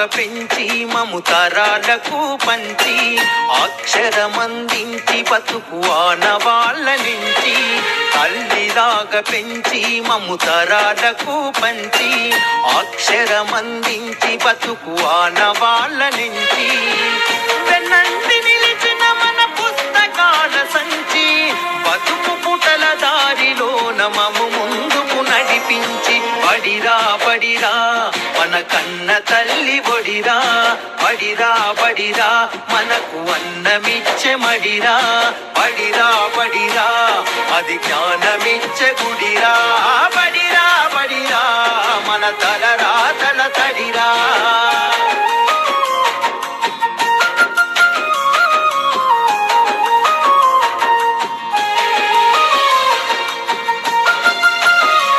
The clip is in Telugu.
పెంచి మము తరాలకు పంచి అక్షరమందించి బతుకు ఆనవాళ్ళ నుంచి తల్లిలాగా పెంచి మము తరాలకు పంచి అక్షరమందించి బతుకు ఆనవాళ్ళ నుంచి వెన్నంటి నిలిచిన మన పుస్తకాల సంచి బతుకు పుటల దారిలోన మము ముందుకు నడిపించి బడిరా బడిరా మన కన్న తల్లి బడిరా బడిరా బడిరా మనకు అన్నమిచ్చే మడిరా బడిరా బడిరా అది జ్ఞానమిచ్చే గుడిరా